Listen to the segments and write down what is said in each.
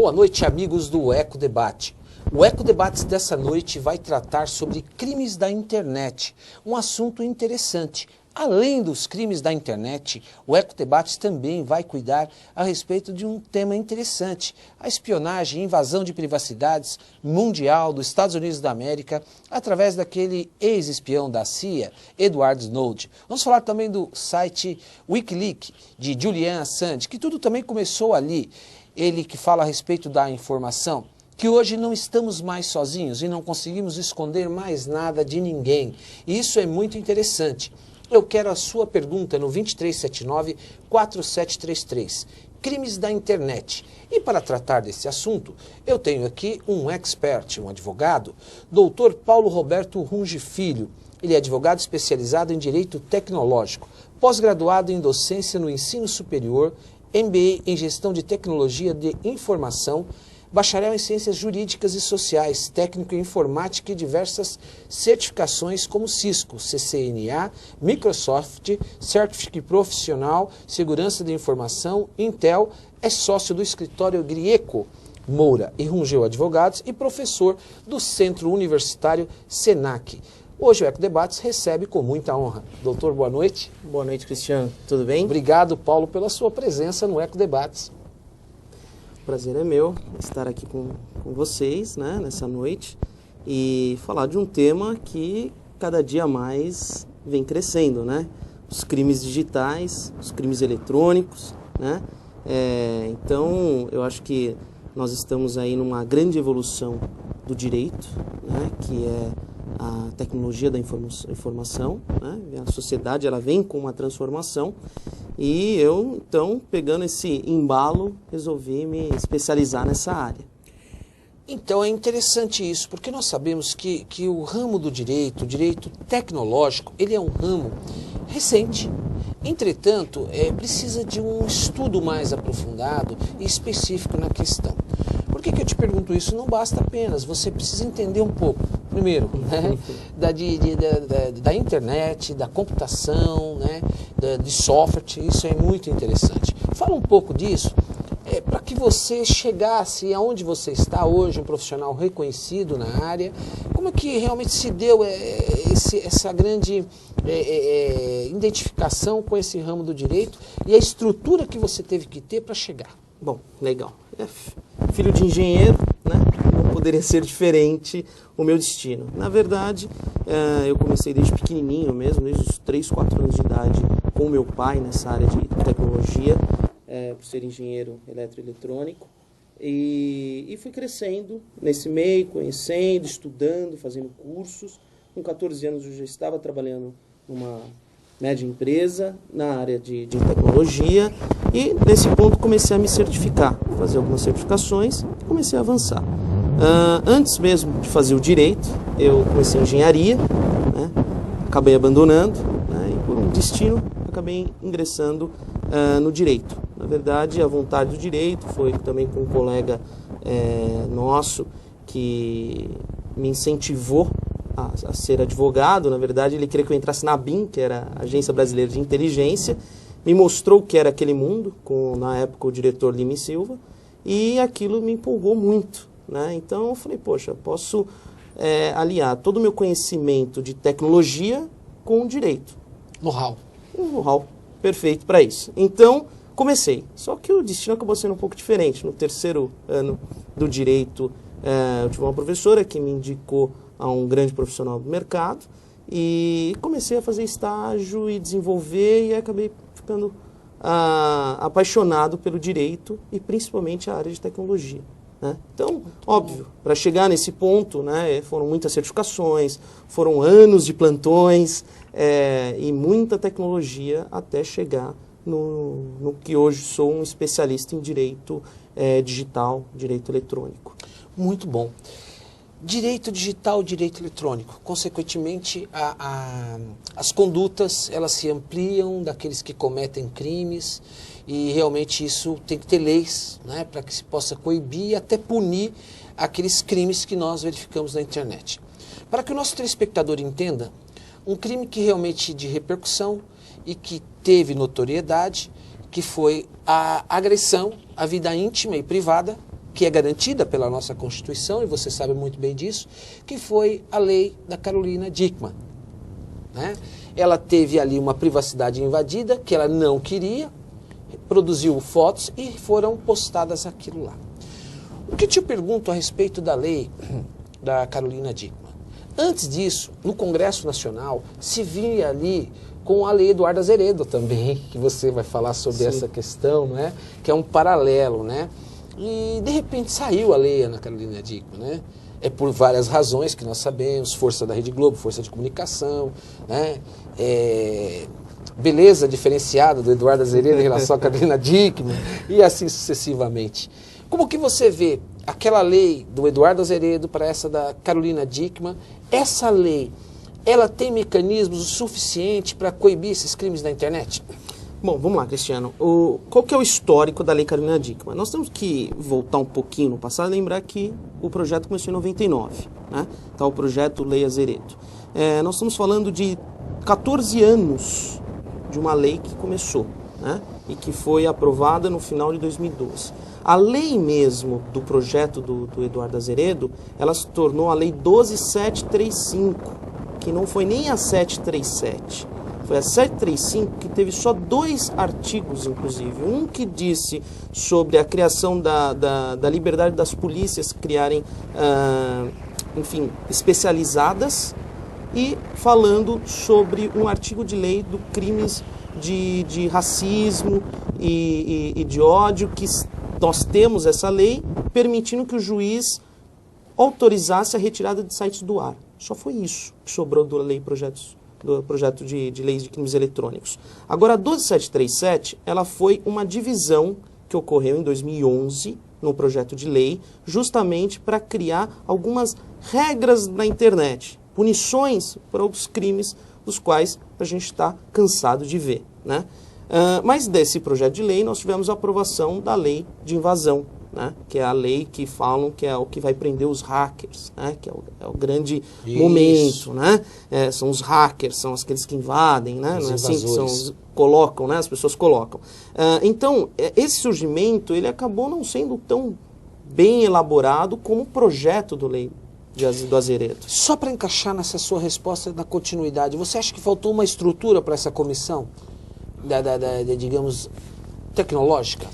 Boa noite, amigos do Eco Debate. O Eco Debates dessa noite vai tratar sobre crimes da internet, um assunto interessante. Além dos crimes da internet, o Eco Debates também vai cuidar a respeito de um tema interessante, a espionagem e invasão de privacidades mundial dos Estados Unidos da América através daquele ex-espião da CIA, Edward Snowden. Vamos falar também do site Wikileaks, de Julian Assange, que tudo também começou ali. Ele que fala a respeito da informação, que hoje não estamos mais sozinhos e não conseguimos esconder mais nada de ninguém. E isso é muito interessante. Eu quero a sua pergunta no 2379-4733. Crimes da internet. E para tratar desse assunto, eu tenho aqui um expert, um advogado, Dr. Paulo Roberto Runge Filho. Ele é advogado especializado em Direito Tecnológico, pós-graduado em Docência no Ensino Superior, MBA em Gestão de Tecnologia de Informação, bacharel em Ciências Jurídicas e Sociais, técnico em Informática e diversas certificações como Cisco, CCNA, Microsoft, Certificate Profissional, Segurança de Informação, Intel, é sócio do escritório Grieco, Moura e Rungel Advogados e professor do Centro Universitário Senac. Hoje o Eco Debates recebe com muita honra. Doutor, boa noite. Boa noite, Cristiano. Tudo bem? Obrigado, Paulo, pela sua presença no Eco Debates. O prazer é meu estar aqui com vocês, né, nessa noite e falar de um tema que cada dia mais vem crescendo, né? Os crimes digitais, os crimes eletrônicos, né? Então, eu acho que nós estamos aí numa grande evolução do direito, né, que é a tecnologia da informação, né? A sociedade ela vem com uma transformação e eu, então, pegando esse embalo, resolvi me especializar nessa área. Então é interessante isso, porque nós sabemos que o ramo do direito, o direito tecnológico, ele é um ramo recente. Entretanto, precisa de um estudo mais aprofundado e específico na questão. Por que eu te pergunto isso? Não basta apenas, você precisa entender um pouco, primeiro, né, da internet, da computação, né, de software, isso é muito interessante. Fala um pouco disso, para que você chegasse aonde você está hoje, um profissional reconhecido na área, como é que realmente se deu essa grande identificação com esse ramo do direito e a estrutura que você teve que ter para chegar? Bom, legal. Filho de engenheiro, né? Não poderia ser diferente o meu destino. Na verdade, eu comecei desde pequenininho mesmo, desde os 3, 4 anos de idade, com o meu pai nessa área de tecnologia, por ser engenheiro eletroeletrônico. E fui crescendo nesse meio, conhecendo, estudando, fazendo cursos. Com 14 anos eu já estava trabalhando numa média empresa na área de tecnologia e nesse ponto comecei a me certificar, fazer algumas certificações e comecei a avançar. Antes mesmo de fazer o direito, eu comecei a engenharia, né? Acabei abandonando, né? E por um destino acabei ingressando no direito. Na verdade, a vontade do direito foi também com um colega nosso que me incentivou a ser advogado. Na verdade, ele queria que eu entrasse na ABIN, que era a Agência Brasileira de Inteligência, me mostrou o que era aquele mundo, com, na época, o diretor Lima e Silva, e aquilo me empolgou muito, né? Então, eu falei, poxa, posso aliar todo o meu conhecimento de tecnologia com o direito. Know-how. Um know-how perfeito para isso. Então, comecei. Só que o destino acabou sendo um pouco diferente. No terceiro ano do direito, eu tive uma professora que me indicou a um grande profissional do mercado e comecei a fazer estágio e desenvolver e acabei ficando apaixonado pelo direito e principalmente a área de tecnologia, né? Então, óbvio, para chegar nesse ponto, né, foram muitas certificações, foram anos de plantões e muita tecnologia até chegar no que hoje sou um especialista em direito digital, direito eletrônico. Muito bom. Direito digital, direito eletrônico. Consequentemente, as condutas elas se ampliam daqueles que cometem crimes e realmente isso tem que ter leis, né, para que se possa coibir e até punir aqueles crimes que nós verificamos na internet. Para que o nosso telespectador entenda, um crime que realmente de repercussão e que teve notoriedade, que foi a agressão à vida íntima e privada que é garantida pela nossa Constituição, e você sabe muito bem disso, que foi a lei da Carolina Dickmann, né? Ela teve ali uma privacidade invadida, que ela não queria, produziu fotos e foram postadas aquilo lá. O que te pergunto a respeito da lei da Carolina Dickmann? Antes disso, no Congresso Nacional, se via ali com a lei Eduardo Azeredo também, que você vai falar sobre essa questão, não é? Que é um paralelo, né? E, de repente, saiu a lei Ana Carolina Dickmann, né? É por várias razões que nós sabemos, força da Rede Globo, força de comunicação, né? Beleza diferenciada do Eduardo Azeredo em relação à Carolina Dickmann, e assim sucessivamente. Como que você vê aquela lei do Eduardo Azeredo para essa da Carolina Dickmann? Essa lei, ela tem mecanismos o suficiente para coibir esses crimes na internet? Bom, vamos lá, Cristiano. Qual que é o histórico da Lei Carolina Dickmann? Nós temos que voltar um pouquinho no passado e lembrar que o projeto começou em 99, né? Tá, o projeto Lei Azeredo. Nós estamos falando de 14 anos de uma lei que começou, né? E que foi aprovada no final de 2012. A lei mesmo do projeto do Eduardo Azeredo, ela se tornou a Lei 12735, que não foi nem a 737. Foi a 735 que teve só 2 artigos, inclusive. Um que disse sobre a criação da liberdade das polícias criarem, enfim, especializadas, e falando sobre um artigo de lei do crimes de racismo e de ódio, que nós temos essa lei permitindo que o juiz autorizasse a retirada de sites do ar. Só foi isso que sobrou do projeto de leis de crimes eletrônicos. Agora, a 12737, ela foi uma divisão que ocorreu em 2011 no projeto de lei, justamente para criar algumas regras na internet, punições para os crimes dos quais a gente está cansado de ver, né? Mas desse projeto de lei nós tivemos a aprovação da lei de invasão, né? Que é a lei que falam que é o que vai prender os hackers, né? Que é o grande momento, né? São os hackers, são aqueles que invadem, né? Não é assim que colocam, né? As pessoas colocam. Então, esse surgimento ele acabou não sendo tão bem elaborado como o projeto do lei do Azeredo. Só para encaixar nessa sua resposta na continuidade, você acha que faltou uma estrutura para essa comissão, digamos, tecnológica?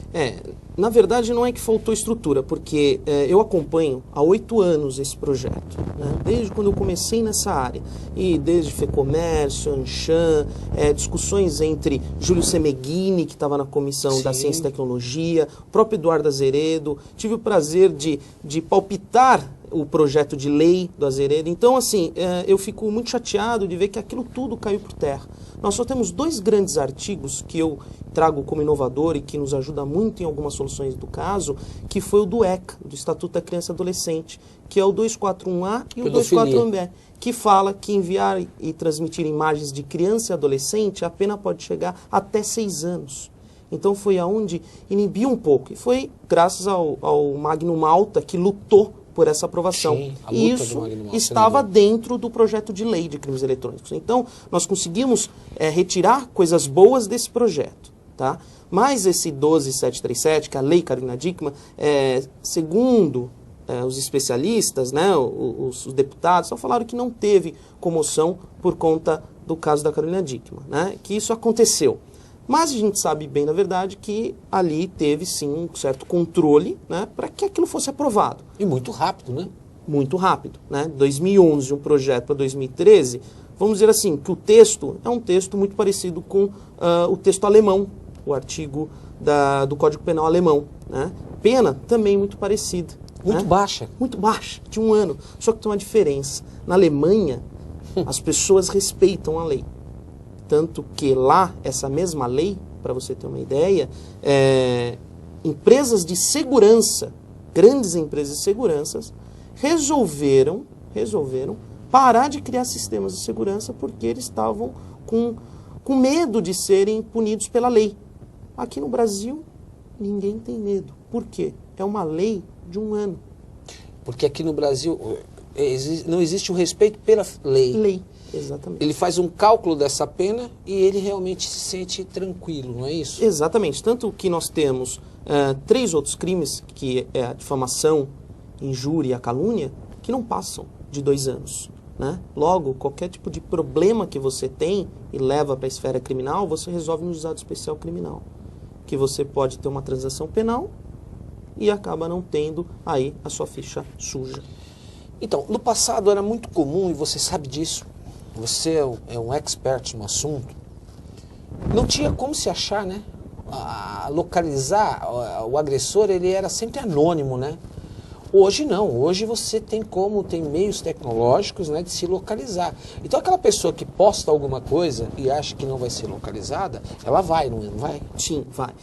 Na verdade não é que faltou estrutura, porque eu acompanho há 8 anos esse projeto, né? Desde quando eu comecei nessa área, e desde FEComércio, Anshan, discussões entre Júlio Semeghini, que estava na Comissão da Ciência e Tecnologia, o próprio Eduardo Azeredo, tive o prazer de palpitar o projeto de lei do Azeredo. Então, assim, eu fico muito chateado de ver que aquilo tudo caiu por terra. Nós só temos 2 grandes artigos que eu trago como inovador e que nos ajuda muito em algumas soluções do caso, que foi o do ECA, do Estatuto da Criança e Adolescente, que é o 241A e o 241B, que fala que enviar e transmitir imagens de criança e adolescente, a pena pode chegar até 6 anos. Então foi aonde inibiu um pouco. E foi graças ao Magno Malta, que lutou por essa aprovação. Sim, e isso estava dentro do projeto de lei de crimes eletrônicos. Então, nós conseguimos retirar coisas boas desse projeto, tá? Mas esse 12737, que é a Lei Carolina Dickmann, segundo os especialistas, né, os deputados, só falaram que não teve comoção por conta do caso da Carolina Dickmann, né, que isso aconteceu. Mas a gente sabe bem, na verdade, que ali teve sim um certo controle, né, para que aquilo fosse aprovado. E muito rápido, né? Muito rápido, né? 2011, um projeto para 2013, vamos dizer assim, que o texto é um texto muito parecido com o texto alemão, o artigo do Código Penal alemão, né? Pena também muito parecida. Muito baixa. Muito baixa, de 1 ano. Só que tem uma diferença. Na Alemanha, as pessoas respeitam a lei. Tanto que lá, essa mesma lei, para você ter uma ideia, empresas de segurança, grandes empresas de segurança, resolveram parar de criar sistemas de segurança porque eles estavam com medo de serem punidos pela lei. Aqui no Brasil, ninguém tem medo. Por quê? É uma lei de 1 ano. Porque aqui no Brasil não existe o respeito pela lei. Exatamente. Ele faz um cálculo dessa pena e ele realmente se sente tranquilo, não é isso? Exatamente. Tanto que nós temos 3 outros crimes, que é a difamação, injúria e a calúnia, que não passam de 2 anos. Né? Logo, qualquer tipo de problema que você tem e leva para a esfera criminal, você resolve no juizado especial criminal. Que você pode ter uma transação penal e acaba não tendo aí a sua ficha suja. Então, no passado era muito comum, e você sabe disso, você é um expert no assunto, não tinha como se achar, né? Localizar o agressor, ele era sempre anônimo, né? Hoje não, hoje você tem meios tecnológicos, né, de se localizar. Então aquela pessoa que posta alguma coisa e acha que não vai ser localizada, ela vai, não vai? Sim, vai.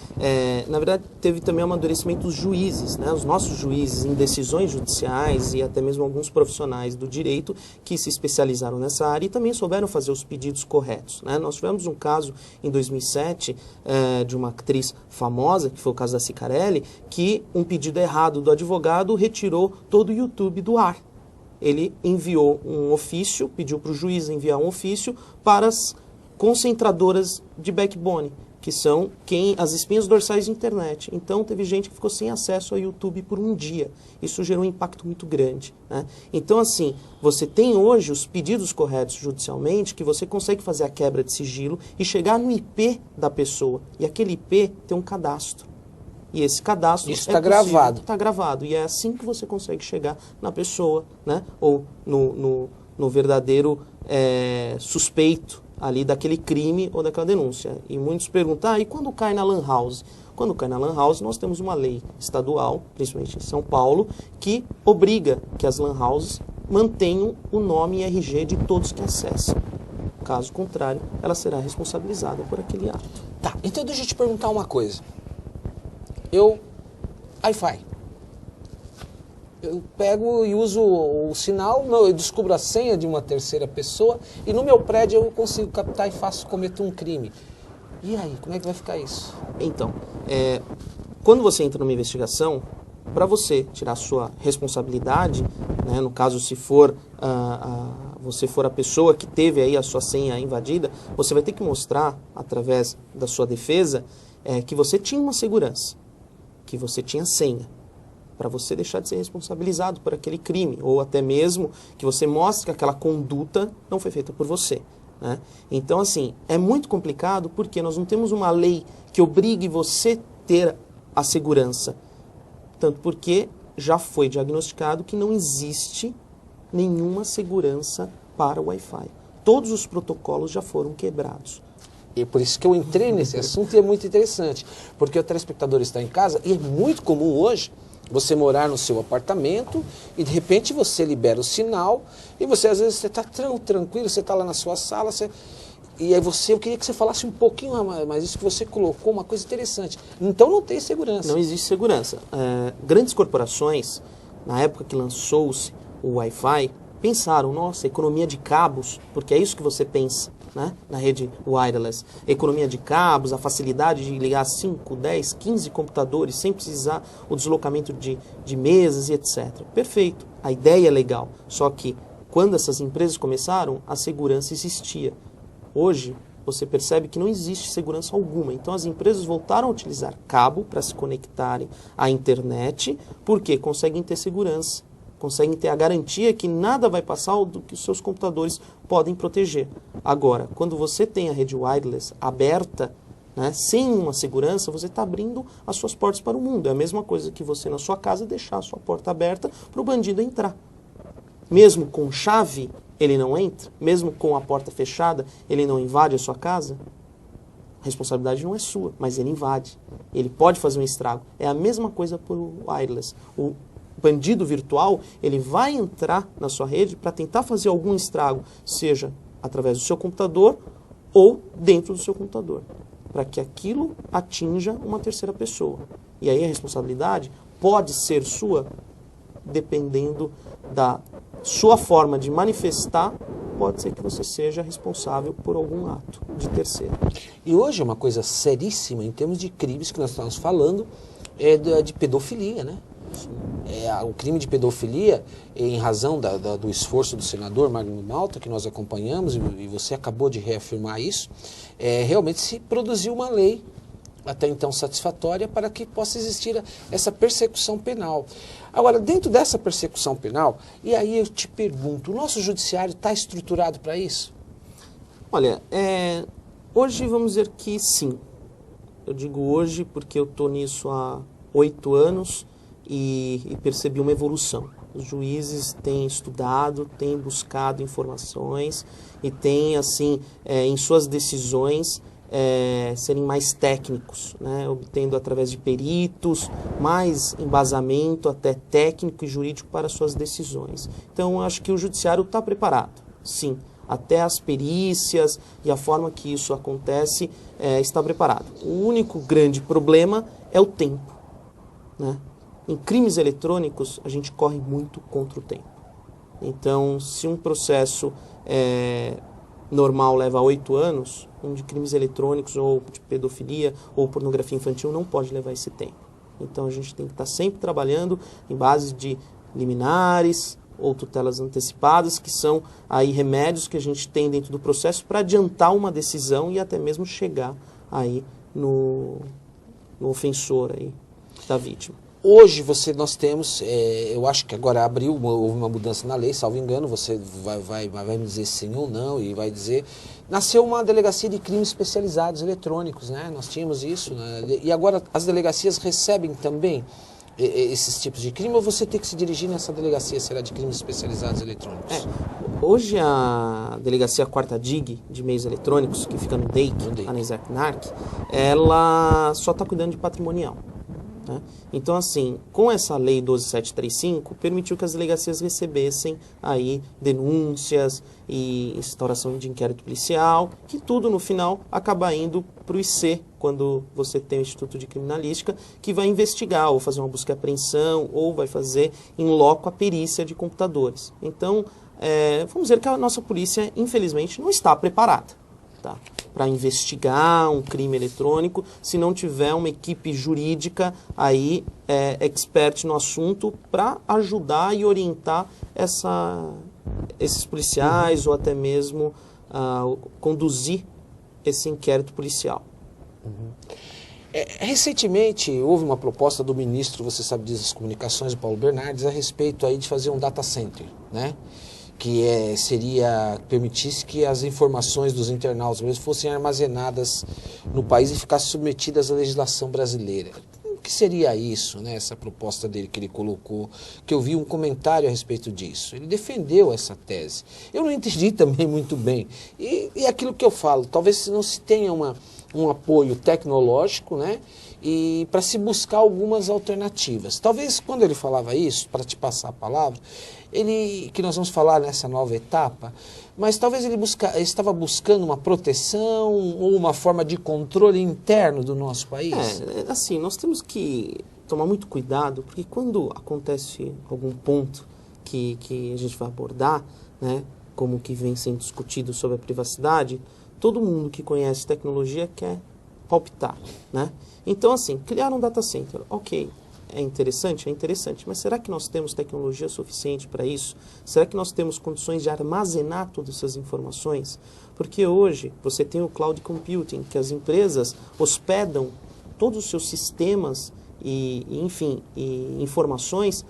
Na verdade, teve também o amadurecimento dos juízes, né? Os nossos juízes em decisões judiciais e até mesmo alguns profissionais do direito que se especializaram nessa área e também souberam fazer os pedidos corretos, né? Nós tivemos um caso em 2007 de uma atriz famosa, que foi o caso da Cicarelli, que um pedido errado do advogado retirou todo o YouTube do ar. Ele enviou um ofício, pediu para o juiz enviar um ofício para as concentradoras de backbone, que são as espinhas dorsais de internet. Então, teve gente que ficou sem acesso ao YouTube por um dia. Isso gerou um impacto muito grande, né? Então, assim, você tem hoje os pedidos corretos judicialmente, que você consegue fazer a quebra de sigilo e chegar no IP da pessoa. E aquele IP tem um cadastro. E esse cadastro está gravado. Está gravado. E é assim que você consegue chegar na pessoa, né? Ou no verdadeiro suspeito ali daquele crime ou daquela denúncia. E muitos perguntam, e quando cai na Lan House? Quando cai na Lan House, nós temos uma lei estadual, principalmente em São Paulo, que obriga que as Lan Houses mantenham o nome e RG de todos que acessam. Caso contrário, ela será responsabilizada por aquele ato. Tá, então deixa eu te perguntar uma coisa. Wi-Fi. Eu pego e uso o sinal, eu descubro a senha de uma terceira pessoa e no meu prédio eu consigo captar e cometo um crime. E aí, como é que vai ficar isso? Então, quando você entra numa investigação, para você tirar a sua responsabilidade, né, no caso se for você for a pessoa que teve aí a sua senha invadida, você vai ter que mostrar, através da sua defesa, que você tinha uma segurança, que você tinha senha, para você deixar de ser responsabilizado por aquele crime, ou até mesmo que você mostre que aquela conduta não foi feita por você, né? Então, assim, é muito complicado porque nós não temos uma lei que obrigue você a ter a segurança, tanto porque já foi diagnosticado que não existe nenhuma segurança para o Wi-Fi. Todos os protocolos já foram quebrados. E por isso que eu entrei nesse assunto e é muito interessante, porque o telespectador está em casa e é muito comum hoje você morar no seu apartamento e de repente você libera o sinal e você às vezes está tranquilo, você está lá na sua sala, e aí eu queria que você falasse um pouquinho mais isso que você colocou, uma coisa interessante. Então não tem segurança. Não existe segurança. Grandes corporações, na época que lançou-se o Wi-Fi, pensaram, nossa, economia de cabos, porque é isso que você pensa, né, na rede wireless. Economia de cabos, a facilidade de ligar 5, 10, 15 computadores sem precisar o deslocamento de mesas e etc. Perfeito, a ideia é legal, só que quando essas empresas começaram, a segurança existia. Hoje, você percebe que não existe segurança alguma. Então, as empresas voltaram a utilizar cabo para se conectarem à internet, porque conseguem ter segurança, conseguem ter a garantia que nada vai passar do que os seus computadores podem proteger. Agora, quando você tem a rede wireless aberta, né, sem uma segurança, você está abrindo as suas portas para o mundo. É a mesma coisa que você, na sua casa, deixar a sua porta aberta para o bandido entrar. Mesmo com chave, ele não entra? Mesmo com a porta fechada, ele não invade a sua casa? A responsabilidade não é sua, mas ele invade. Ele pode fazer um estrago. É a mesma coisa para o wireless. O bandido virtual, ele vai entrar na sua rede para tentar fazer algum estrago, seja através do seu computador ou dentro do seu computador, para que aquilo atinja uma terceira pessoa. E aí a responsabilidade pode ser sua, dependendo da sua forma de manifestar, pode ser que você seja responsável por algum ato de terceiro. E hoje é uma coisa seríssima em termos de crimes que nós estamos falando, é de pedofilia, né? o crime de pedofilia, em razão do esforço do senador Magno Malta, que nós acompanhamos, e você acabou de reafirmar isso, realmente se produziu uma lei até então satisfatória para que possa existir essa persecução penal. Agora, dentro dessa persecução penal, e aí eu te pergunto, o nosso judiciário está estruturado para isso? Olha, hoje vamos dizer que sim. Eu digo hoje porque eu estou nisso há 8 anos e percebi uma evolução. Os juízes têm estudado, têm buscado informações e têm, assim, em suas decisões, serem mais técnicos, né? Obtendo através de peritos, mais embasamento até técnico e jurídico para suas decisões. Então, eu acho que o judiciário está preparado, sim. Até as perícias e a forma que isso acontece está preparado. O único grande problema é o tempo, né? Em crimes eletrônicos, a gente corre muito contra o tempo. Então, se um processo normal leva 8 anos, um de crimes eletrônicos ou de pedofilia ou pornografia infantil não pode levar esse tempo. Então, a gente tem que estar sempre trabalhando em base de liminares ou tutelas antecipadas, que são aí remédios que a gente tem dentro do processo para adiantar uma decisão e até mesmo chegar aí no ofensor aí da vítima. Hoje nós temos, eu acho que agora houve uma mudança na lei, salvo engano, você vai me dizer sim ou não, e vai dizer, nasceu uma delegacia de crimes especializados eletrônicos, né? Nós tínhamos isso, né? E agora as delegacias recebem também esses tipos de crime, ou você tem que se dirigir nessa delegacia, será de crimes especializados eletrônicos? Hoje a delegacia 4ª DIG de meios eletrônicos, que fica no DEIC, lá na Isaac Narc, ela só está cuidando de patrimonial. Né? Então, assim, com essa lei 12735, permitiu que as delegacias recebessem aí denúncias e instauração de inquérito policial, que tudo no final acaba indo para o IC, quando você tem o Instituto de Criminalística, que vai investigar ou fazer uma busca e apreensão ou vai fazer em loco a perícia de computadores. Então, vamos dizer que a nossa polícia, infelizmente, não está preparada, tá, para investigar um crime eletrônico, se não tiver uma equipe jurídica aí, expert no assunto, para ajudar e orientar esses policiais ou até mesmo conduzir esse inquérito policial. Recentemente houve uma proposta do ministro, você sabe disso, das comunicações, Paulo Bernardes, a respeito aí de fazer um data center, né? Que permitisse que as informações dos internautas mesmo fossem armazenadas no país e ficassem submetidas à legislação brasileira. O que seria isso, né, essa proposta dele que ele colocou, que eu vi um comentário a respeito disso. Ele defendeu essa tese. Eu não entendi também muito bem. E aquilo que eu falo, talvez não se tenha um apoio tecnológico, né, e para se buscar algumas alternativas. Talvez quando ele falava isso, para te passar a palavra, que nós vamos falar nessa nova etapa, mas talvez ele estava buscando uma proteção ou uma forma de controle interno do nosso país? Assim, nós temos que tomar muito cuidado, porque quando acontece algum ponto que a gente vai abordar, né, como que vem sendo discutido sobre a privacidade, todo mundo que conhece tecnologia quer palpitar, né? Então, assim, criar um data center, ok, é interessante, mas será que nós temos tecnologia suficiente para isso? Será que nós temos condições de armazenar todas essas informações? Porque hoje você tem o cloud computing, que as empresas hospedam todos os seus sistemas e informações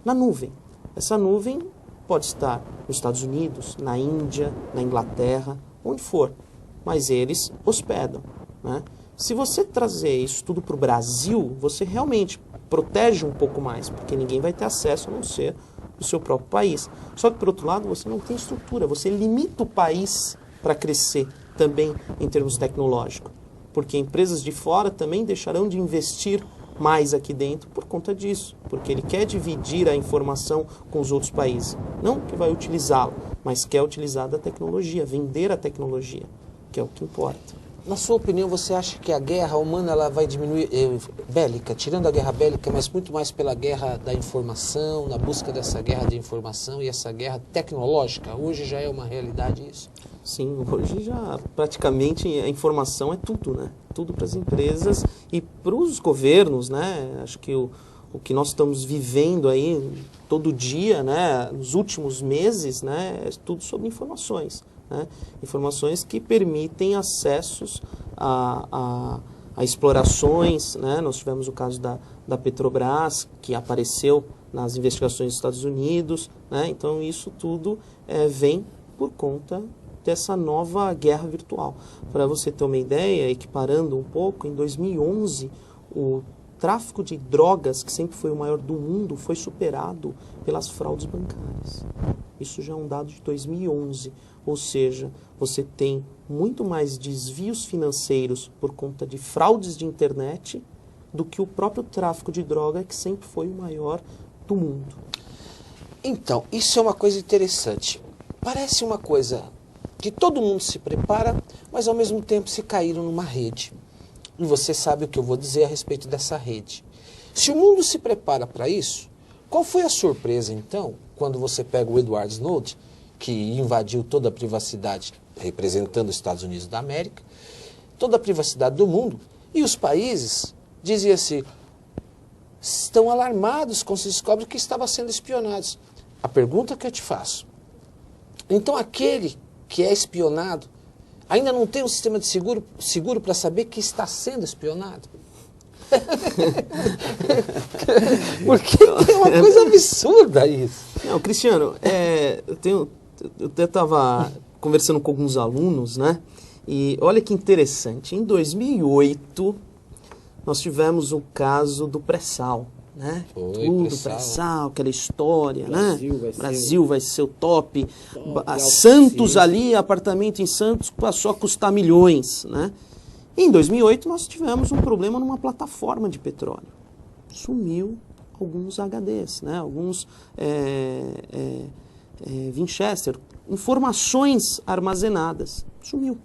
na nuvem. Essa nuvem pode estar nos Estados Unidos, na Índia, na Inglaterra, onde for, mas eles hospedam, né? Se você trazer isso tudo para o Brasil, você realmente protege um pouco mais, porque ninguém vai ter acesso a não ser o seu próprio país. Só que, por outro lado, você não tem estrutura, você limita o país para crescer também em termos tecnológicos, porque empresas de fora também deixarão de investir mais aqui dentro por conta disso, porque ele quer dividir a informação com os outros países. Não que vai utilizá-la, mas quer utilizar da tecnologia, vender a tecnologia, que é o que importa. Na sua opinião, você acha que a guerra humana ela vai diminuir, bélica, tirando a guerra bélica, mas muito mais pela guerra da informação, na busca dessa guerra de informação e essa guerra tecnológica? Hoje já é uma realidade isso? Sim, hoje já praticamente a informação é tudo, né? Tudo para as empresas e para os governos, né? Acho que o o que nós estamos vivendo aí todo dia, né, nos últimos meses, né, é tudo sobre informações, né, informações que permitem acessos a explorações, né, nós tivemos o caso da Petrobras, que apareceu nas investigações dos Estados Unidos, né, então isso tudo vem por conta dessa nova guerra virtual. Para você ter uma ideia, equiparando um pouco, em 2011, o tráfico de drogas, que sempre foi o maior do mundo, foi superado pelas fraudes bancárias. Isso já é um dado de 2011. Ou seja, você tem muito mais desvios financeiros por conta de fraudes de internet do que o próprio tráfico de droga, que sempre foi o maior do mundo. Então, isso é uma coisa interessante. Parece uma coisa que todo mundo se prepara, mas ao mesmo tempo se caíram numa rede. E você sabe o que eu vou dizer a respeito dessa rede. Se o mundo se prepara para isso, qual foi a surpresa então, quando você pega o Edward Snowden, que invadiu toda a privacidade, representando os Estados Unidos da América, toda a privacidade do mundo, e os países diziam assim, estão alarmados quando se descobre que estava sendo espionados. A pergunta que eu te faço, então aquele que é espionado ainda não tem um sistema de seguro para saber que está sendo espionado? Porque é uma coisa absurda isso. Não, Cristiano, eu até estava conversando com alguns alunos, né? E olha que interessante, em 2008 nós tivemos o caso do pré-sal, né? Pré-sal, aquela história, Brasil vai ser o top. Santos ali, apartamento em Santos passou a custar milhões, né? Em 2008 nós tivemos um problema numa plataforma de petróleo. Sumiu alguns HDs, né? Alguns Winchester, informações armazenadas. Sumiu.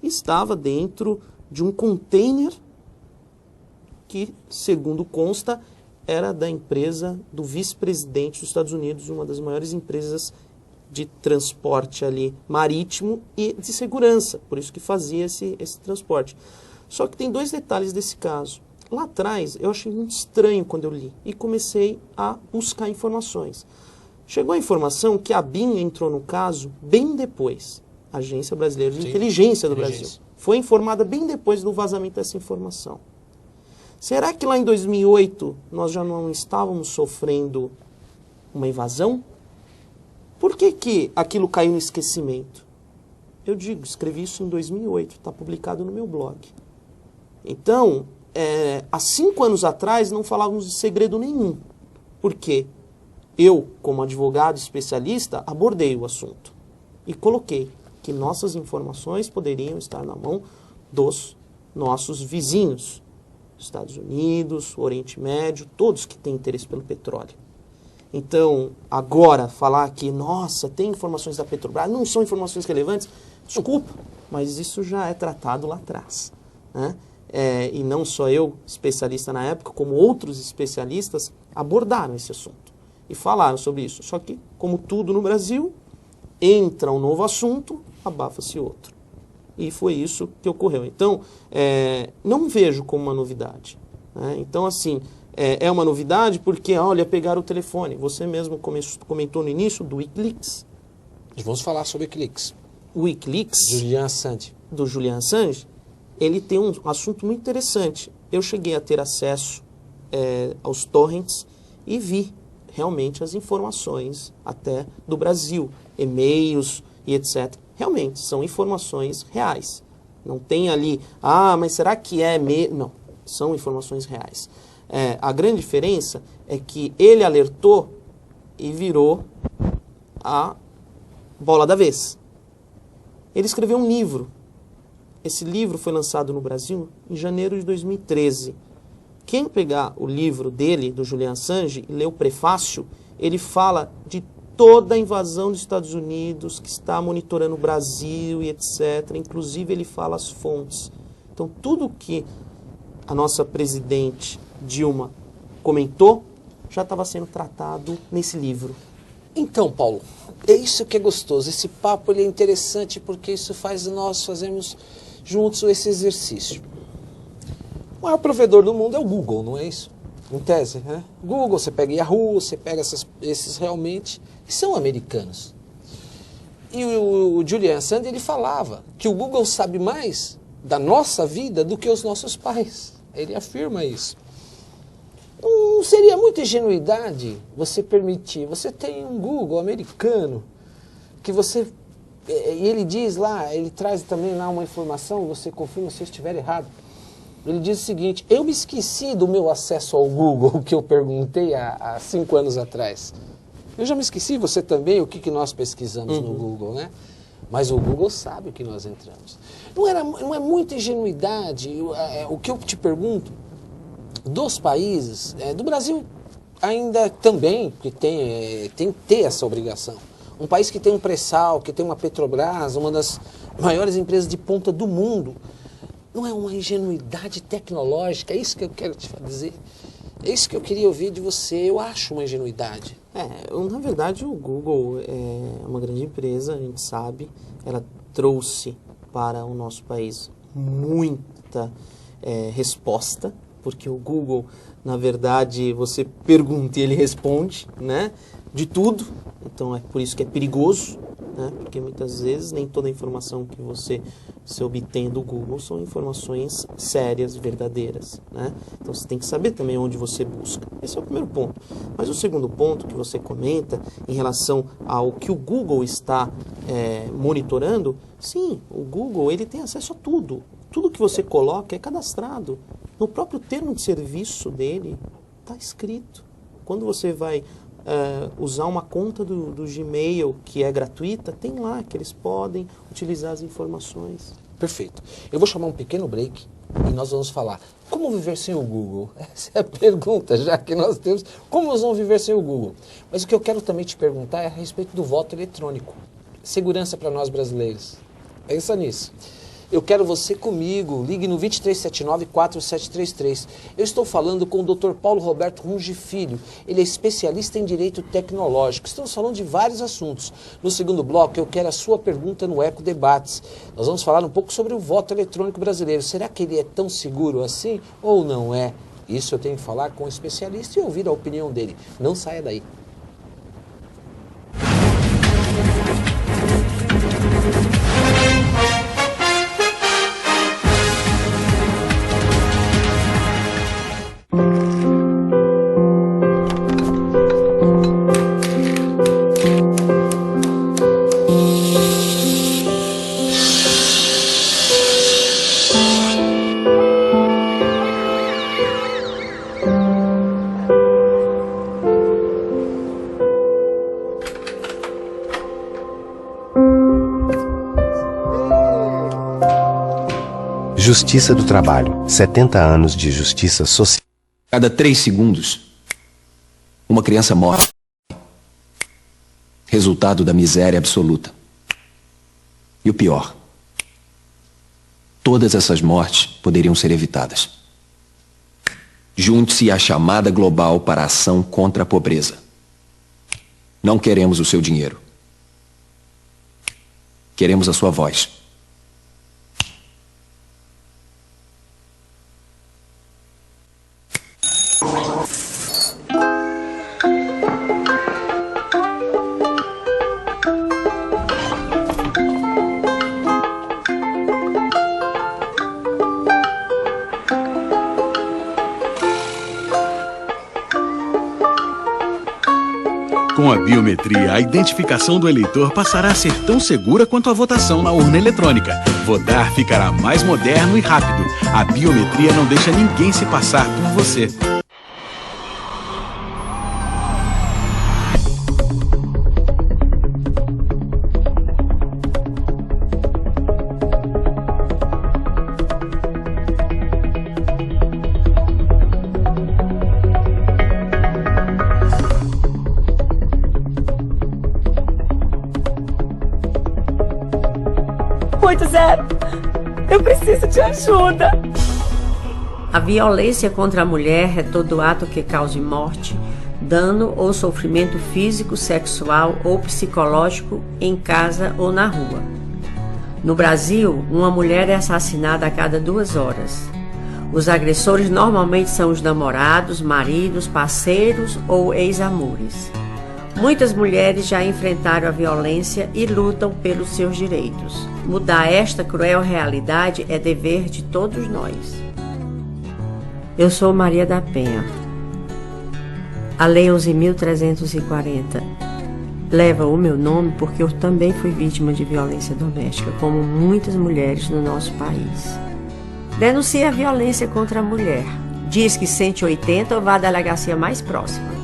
Estava dentro de um container que, segundo consta, era da empresa do vice-presidente dos Estados Unidos, uma das maiores empresas de transporte ali marítimo e de segurança, por isso que fazia esse transporte. Só que tem dois detalhes desse caso. Lá atrás, eu achei muito estranho quando eu li e comecei a buscar informações. Chegou a informação que a BIM entrou no caso bem depois, Agência Brasileira de Inteligência do Brasil. Foi informada bem depois do vazamento dessa informação. Será que lá em 2008 nós já não estávamos sofrendo uma invasão? Por que aquilo caiu no esquecimento? Eu digo, escrevi isso em 2008, está publicado no meu blog. Então, há 5 anos atrás não falávamos de segredo nenhum. Por quê? Eu, como advogado especialista, abordei o assunto e coloquei que nossas informações poderiam estar na mão dos nossos vizinhos, Estados Unidos, Oriente Médio, todos que têm interesse pelo petróleo. Então, agora, falar que, nossa, tem informações da Petrobras, não são informações relevantes, desculpa, mas isso já é tratado lá atrás, né? E não só eu, especialista na época, como outros especialistas abordaram esse assunto e falaram sobre isso. Só que, como tudo no Brasil, entra um novo assunto, abafa-se outro. E foi isso que ocorreu. Então, não vejo como uma novidade, né? Então, assim, é uma novidade porque, olha, pegaram o telefone. Você mesmo comentou no início do Wikileaks. Vamos falar sobre o Wikileaks. O Wikileaks, do Julian Assange, ele tem um assunto muito interessante. Eu cheguei a ter acesso aos torrents e vi realmente as informações até do Brasil, e-mails e etc. Realmente, são informações reais. Não tem ali, mas será que é mesmo? Não, são informações reais. A grande diferença é que ele alertou e virou a bola da vez. Ele escreveu um livro. Esse livro foi lançado no Brasil em janeiro de 2013. Quem pegar o livro dele, do Julian Assange, e ler o prefácio, ele fala de toda a invasão dos Estados Unidos, que está monitorando o Brasil e etc. Inclusive, ele fala as fontes. Então, tudo que a nossa presidente Dilma comentou já estava sendo tratado nesse livro. Então, Paulo, é isso que é gostoso. Esse papo ele é interessante porque isso faz nós fazermos juntos esse exercício. O maior provedor do mundo é o Google, não é isso? em tese, né? Google, você pega Yahoo, você pega esses realmente, que são americanos. E o Julian Assange, ele falava que o Google sabe mais da nossa vida do que os nossos pais. Ele afirma isso. Não seria muita ingenuidade você permitir, você tem um Google americano, que você, e ele diz lá, ele traz também lá uma informação, você confirma se eu estiver errado. Ele diz o seguinte: eu me esqueci do meu acesso ao Google, que eu perguntei há 5 anos atrás. Eu já me esqueci, você também, o que nós pesquisamos no Google, né? Mas o Google sabe o que nós entramos. Não é muita ingenuidade. O que eu te pergunto, dos países, do Brasil ainda também, que tem que ter essa obrigação. Um país que tem um pré-sal, que tem uma Petrobras, uma das maiores empresas de ponta do mundo. Não é uma ingenuidade tecnológica, é isso que eu quero te dizer. É isso que eu queria ouvir de você. Eu acho uma ingenuidade. Na verdade, o Google é uma grande empresa, a gente sabe. Ela trouxe para o nosso país muita resposta, porque o Google, na verdade, você pergunta e ele responde, né? De tudo. Então, é por isso que é perigoso, né? Porque muitas vezes nem toda a informação que você obtém do Google são informações sérias, verdadeiras, né? Então você tem que saber também onde você busca. Esse é o primeiro ponto. Mas o segundo ponto que você comenta em relação ao que o Google está monitorando, sim, o Google ele tem acesso a tudo. Tudo que você coloca é cadastrado. No próprio termo de serviço dele está escrito. Quando você vai usar uma conta do Gmail que é gratuita, tem lá que eles podem utilizar as informações. Perfeito. Eu vou chamar um pequeno break e nós vamos falar como viver sem o Google. Essa é a pergunta, já que nós temos. Como nós vamos viver sem o Google? Mas o que eu quero também te perguntar é a respeito do voto eletrônico. Segurança para nós brasileiros. Pensa nisso. Eu quero você comigo. Ligue no 2379-4733. Eu estou falando com o Dr. Paulo Roberto Runge Filho. Ele é especialista em Direito Tecnológico. Estamos falando de vários assuntos. No segundo bloco, eu quero a sua pergunta no Eco Debates. Nós vamos falar um pouco sobre o voto eletrônico brasileiro. Será que ele é tão seguro assim ou não é? Isso eu tenho que falar com o especialista e ouvir a opinião dele. Não saia daí. Justiça do Trabalho, 70 anos de justiça social. Cada 3 segundos, uma criança morre. Resultado da miséria absoluta. E o pior, todas essas mortes poderiam ser evitadas. Junte-se à chamada global para a ação contra a pobreza. Não queremos o seu dinheiro. Queremos a sua voz. Com a biometria, a identificação do eleitor passará a ser tão segura quanto a votação na urna eletrônica. Votar ficará mais moderno e rápido. A biometria não deixa ninguém se passar por você. Eu preciso de ajuda. A violência contra a mulher é todo ato que cause morte, dano ou sofrimento físico, sexual ou psicológico em casa ou na rua. No Brasil, uma mulher é assassinada a cada 2 horas. Os agressores normalmente são os namorados, maridos, parceiros ou ex-amores. Muitas mulheres já enfrentaram a violência e lutam pelos seus direitos. Mudar esta cruel realidade é dever de todos nós. Eu sou Maria da Penha. A Lei 11.340 leva o meu nome porque eu também fui vítima de violência doméstica, como muitas mulheres no nosso país. Denuncie a violência contra a mulher. Diz que 180 ou vá à delegacia mais próxima.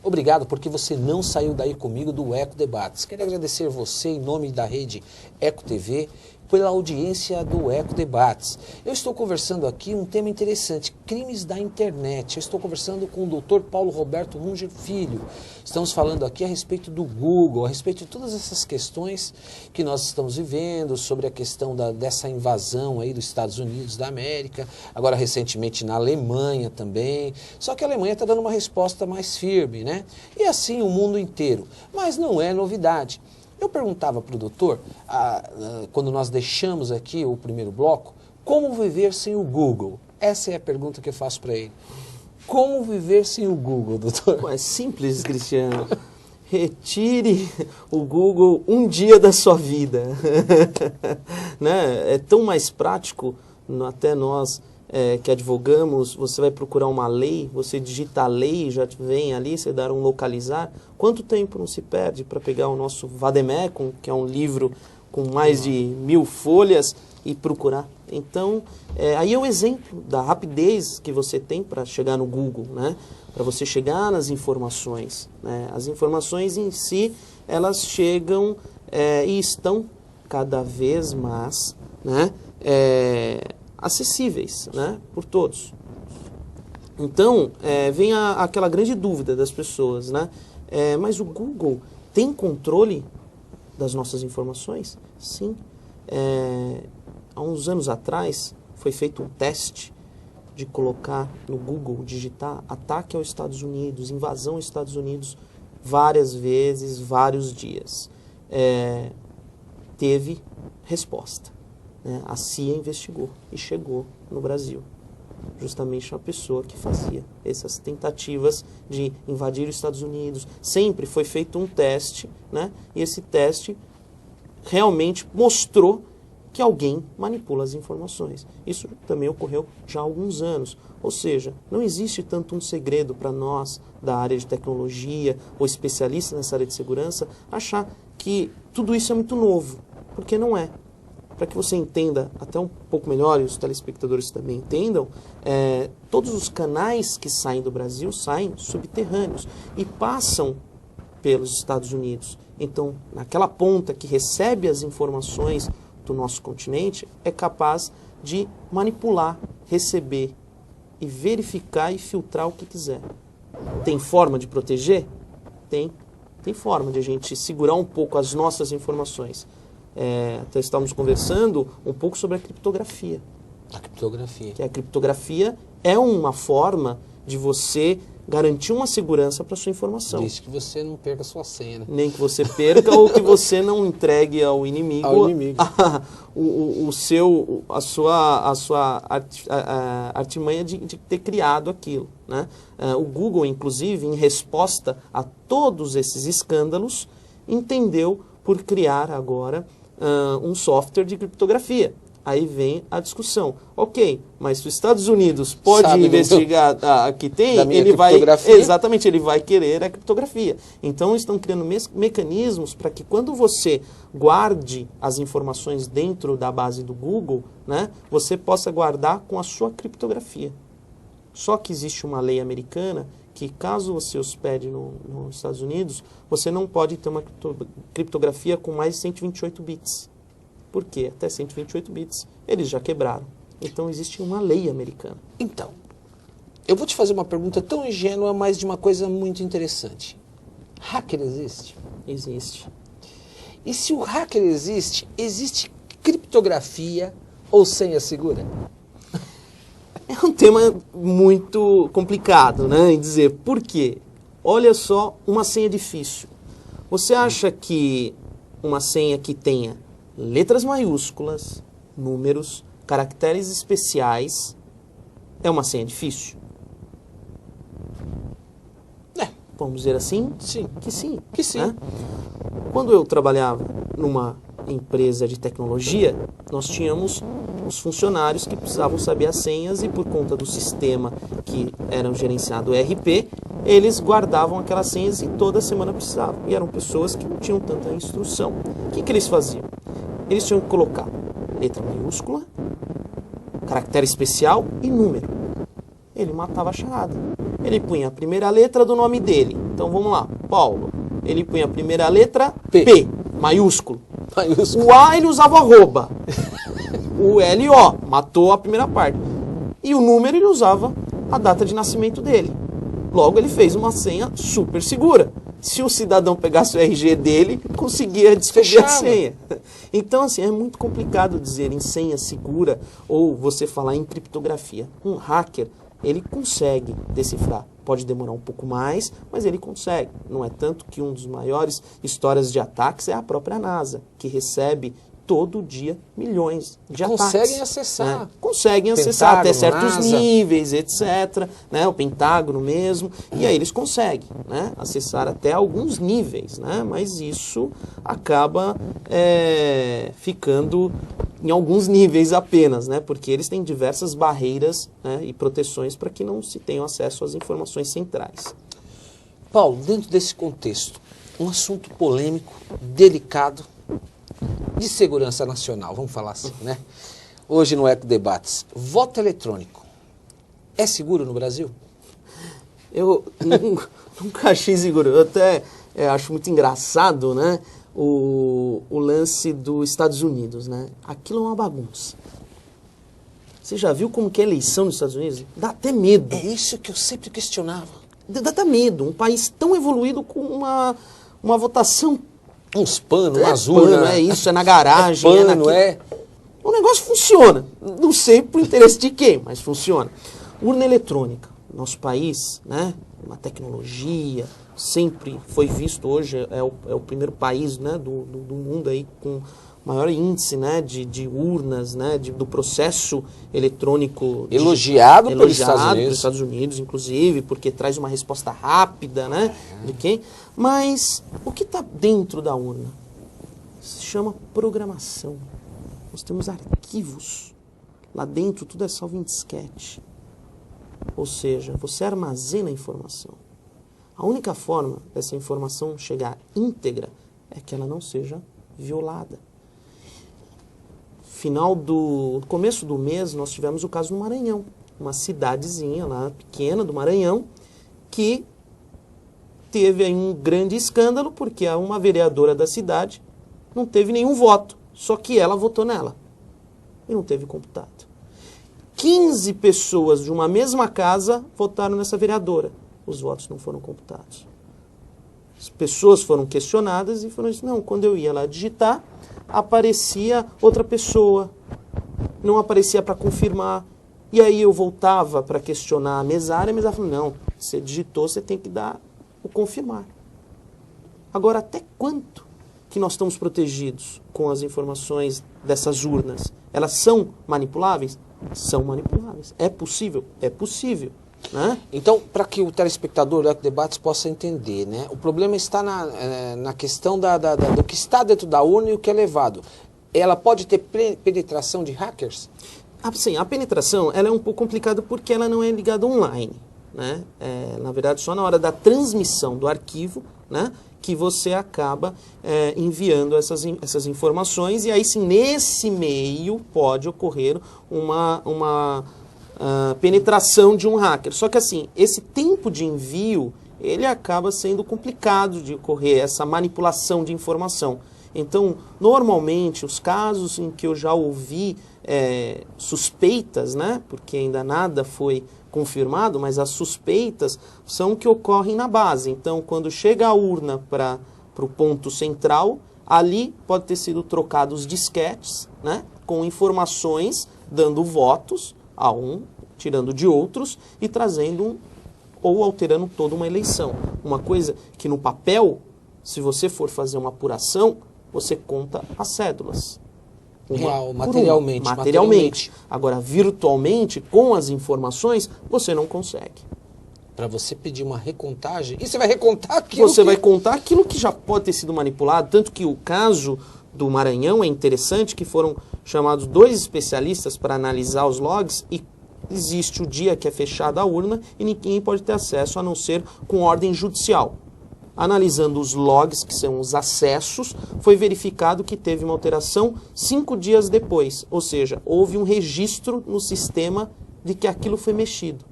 Obrigado porque você não saiu daí comigo do Eco Debates. Quero agradecer você em nome da rede Eco TV pela audiência do Eco Debates. Eu estou conversando aqui um tema interessante, crimes da internet. Eu estou conversando com o Dr. Paulo Roberto Runger Filho. Estamos falando aqui a respeito do Google, a respeito de todas essas questões que nós estamos vivendo, sobre a questão dessa invasão aí dos Estados Unidos da América, agora recentemente na Alemanha também. Só que a Alemanha está dando uma resposta mais firme, né? E assim o mundo inteiro. Mas não é novidade. Eu perguntava para o doutor, quando nós deixamos aqui o primeiro bloco, como viver sem o Google? Essa é a pergunta que eu faço para ele. Como viver sem o Google, doutor? É simples, Cristiano. Retire o Google um dia da sua vida. Né? É tão mais prático, até nós que advogamos, você vai procurar uma lei, você digita a lei, já vem ali, você dá um localizar. Quanto tempo não se perde para pegar o nosso Vademecum, que é um livro com mais de 1000 folhas, e procurar? Então, aí é o exemplo da rapidez que você tem para chegar no Google, né? Para você chegar nas informações, né? As informações em si, elas chegam e estão cada vez mais, né? Acessíveis, né, por todos. Então, vem aquela grande dúvida das pessoas, né? Mas o Google tem controle das nossas informações? Sim. Há uns anos atrás, foi feito um teste de colocar no Google, digitar ataque aos Estados Unidos, invasão aos Estados Unidos, várias vezes, vários dias. Teve resposta. A CIA investigou e chegou no Brasil. Justamente uma pessoa que fazia essas tentativas de invadir os Estados Unidos. Sempre foi feito um teste, né? E esse teste realmente mostrou que alguém manipula as informações. Isso também ocorreu já há alguns anos. Ou seja, não existe tanto um segredo para nós da área de tecnologia ou especialistas nessa área de segurança achar que tudo isso é muito novo, porque não é. Para que você entenda até um pouco melhor, e os telespectadores também entendam, todos os canais que saem do Brasil saem subterrâneos e passam pelos Estados Unidos. Então, naquela ponta que recebe as informações do nosso continente, é capaz de manipular, receber e verificar e filtrar o que quiser. Tem forma de proteger? Tem forma de a gente segurar um pouco as nossas informações. Até estávamos conversando um pouco sobre a criptografia. A criptografia. Que a criptografia é uma forma de você garantir uma segurança para a sua informação. Desde que você não perca a sua senha. Né? Nem que você perca ou que você não entregue ao inimigo, a sua artimanha de ter criado aquilo. Né? O Google, inclusive, em resposta a todos esses escândalos, entendeu por criar agora um software de criptografia. Aí vem a discussão. Ok, mas se os Estados Unidos pode investigar que tem, ele vai querer a criptografia. Então estão criando mecanismos para que quando você guarde as informações dentro da base do Google, né, você possa guardar com a sua criptografia. Só que existe uma lei americana que caso você hospede nos Estados Unidos, você não pode ter uma criptografia com mais de 128 bits. Por quê? Até 128 bits. Eles já quebraram. Então existe uma lei americana. Então, eu vou te fazer uma pergunta tão ingênua, mas de uma coisa muito interessante. Hacker existe? Existe. E se o hacker existe criptografia ou senha segura? É um tema muito complicado, né, em dizer por quê. Olha só, uma senha difícil. Você acha que uma senha que tenha letras maiúsculas, números, caracteres especiais, é uma senha difícil? Vamos dizer assim? Sim. Que sim. Que sim. Né? Quando eu trabalhava numa empresa de tecnologia, nós tínhamos os funcionários que precisavam saber as senhas e por conta do sistema que era gerenciado ERP, eles guardavam aquelas senhas e toda semana precisavam. E eram pessoas que não tinham tanta instrução. O que eles faziam? Eles tinham que colocar letra maiúscula, caractere especial e número. Ele matava a charada. Ele punha a primeira letra do nome dele. Então vamos lá, Paulo. Ele punha a primeira letra P maiúsculo. O A ele usava arroba. O L, O, matou a primeira parte. E o número ele usava a data de nascimento dele. Logo ele fez uma senha super segura. Se o cidadão pegasse o RG dele, conseguia descobrir a senha. Então, assim, é muito complicado dizer em senha segura ou você falar em criptografia. Um hacker, ele consegue decifrar. Pode demorar um pouco mais, mas ele consegue. Não é tanto que um dos maiores histórias de ataques é a própria NASA, que recebe todo dia milhões de ataques. Conseguem acessar. Né? Conseguem acessar até certos NASA. níveis, etc. Né? O Pentágono mesmo. E aí eles conseguem, né? Acessar até alguns níveis. Né? Mas isso acaba ficando em alguns níveis apenas, né? Porque eles têm diversas barreiras, né, e proteções para que não se tenham acesso às informações centrais. Paulo, dentro desse contexto, um assunto polêmico, delicado, de segurança nacional, vamos falar assim, né? Hoje no Eco Debates, voto eletrônico é seguro no Brasil? Eu nunca achei seguro. Eu até acho muito engraçado, né, o lance dos Estados Unidos, né? Aquilo é uma bagunça. Você já viu como que é a eleição nos Estados Unidos? Dá até medo. É isso que eu sempre questionava. Dá até medo. Um país tão evoluído com uma votação. Uns panos, umas urnas. É isso, é na garagem. É pano, O negócio funciona. Não sei por interesse de quem, mas funciona. Urna eletrônica. Nosso país, né? Uma tecnologia, sempre foi visto hoje, é o primeiro país, né, do mundo aí com maior índice, né, de urnas, né, do processo eletrônico. Elogiado pelos Estados Unidos, inclusive, porque traz uma resposta rápida, né, do que. Mas o que está dentro da urna? Se chama programação. Nós temos arquivos. Lá dentro tudo é salvo em disquete. Ou seja, você armazena a informação. A única forma dessa informação chegar íntegra é que ela não seja violada. Começo do mês, nós tivemos o caso no Maranhão. Uma cidadezinha lá, pequena do Maranhão, que teve aí um grande escândalo, porque uma vereadora da cidade não teve nenhum voto, só que ela votou nela. E não teve computado. 15 pessoas de uma mesma casa votaram nessa vereadora. Os votos não foram computados. As pessoas foram questionadas e foram não, quando eu ia lá digitar, aparecia outra pessoa. Não aparecia para confirmar. E aí eu voltava para questionar a mesária, e a mesária falou, não, você digitou, você tem que dar o confirmar. Agora, até quanto que nós estamos protegidos com as informações dessas urnas? Elas são manipuláveis? São manipuláveis. É possível? É possível. Né? Então, para que o telespectador do Eco Debates possa entender, né? O problema está na questão do que está dentro da urna e o que é levado. Ela pode ter penetração de hackers? Sim, a penetração ela é um pouco complicada porque ela não é ligada online. Né? Na verdade, só na hora da transmissão do arquivo, né, que você acaba enviando essas informações, e aí sim, nesse meio pode ocorrer uma penetração de um hacker. Só que assim, esse tempo de envio, ele acaba sendo complicado de ocorrer, essa manipulação de informação. Então, normalmente, os casos em que eu já ouvi suspeitas, né, porque ainda nada foi confirmado, mas as suspeitas são que ocorrem na base. Então, quando chega a urna para o ponto central, ali pode ter sido trocados disquetes, né, com informações dando votos a um tirando de outros e trazendo ou alterando toda uma eleição. Uma coisa que no papel, se você for fazer uma apuração, você conta as cédulas. Materialmente. Agora, virtualmente, com as informações, você não consegue. Para você pedir uma recontagem, e você vai recontar aquilo Você vai contar aquilo que já pode ter sido manipulado, tanto que o caso do Maranhão é interessante, que foram chamados 2 especialistas para analisar os logs e existe o dia que é fechada a urna e ninguém pode ter acesso a não ser com ordem judicial. Analisando os logs, que são os acessos, foi verificado que teve uma alteração 5 dias depois, ou seja, houve um registro no sistema de que aquilo foi mexido.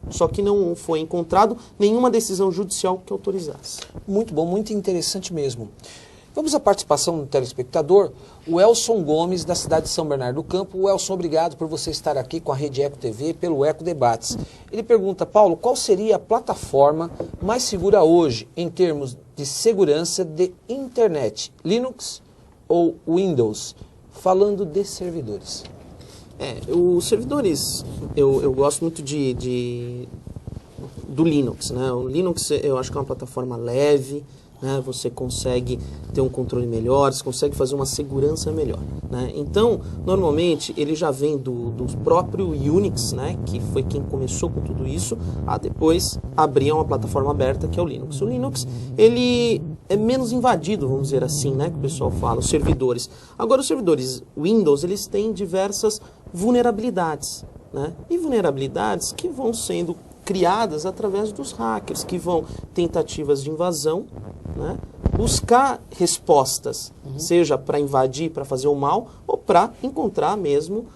Só que não foi encontrado nenhuma decisão judicial que autorizasse. Muito bom, muito interessante mesmo. Vamos à participação do telespectador, o Elson Gomes, da cidade de São Bernardo do Campo. O Elson, obrigado por você estar aqui com a Rede Eco TV, pelo Eco Debates. Ele pergunta, Paulo, qual seria a plataforma mais segura hoje em termos de segurança de internet, Linux ou Windows? Falando de servidores. Os servidores, eu gosto muito do Linux, né? O Linux eu acho que é uma plataforma leve, né? Você consegue ter um controle melhor, você consegue fazer uma segurança melhor, né? Então, normalmente, ele já vem do próprio Unix, né? Que foi quem começou com tudo isso, a depois abrir uma plataforma aberta que é o Linux. O Linux, ele é menos invadido, vamos dizer assim, né? Que o pessoal fala, os servidores. Agora, os servidores Windows, eles têm diversas vulnerabilidades, né? E vulnerabilidades que vão sendo criadas através dos hackers, que vão tentativas de invasão, né? Buscar respostas, seja para invadir, para fazer o mal, ou para encontrar mesmo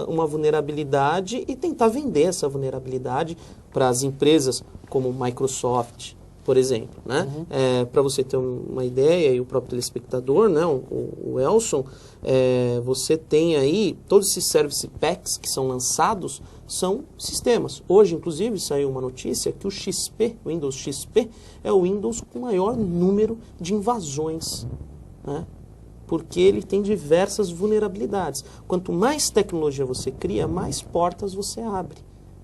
uma vulnerabilidade e tentar vender essa vulnerabilidade para as empresas como Microsoft, por exemplo, né? Para você ter uma ideia, e o próprio telespectador, né, o Elson, você tem aí todos esses service packs que são lançados, são sistemas. Hoje, inclusive, saiu uma notícia que o XP, o Windows XP, é o Windows com maior número de invasões, né? Porque ele tem diversas vulnerabilidades. Quanto mais tecnologia você cria, mais portas você abre.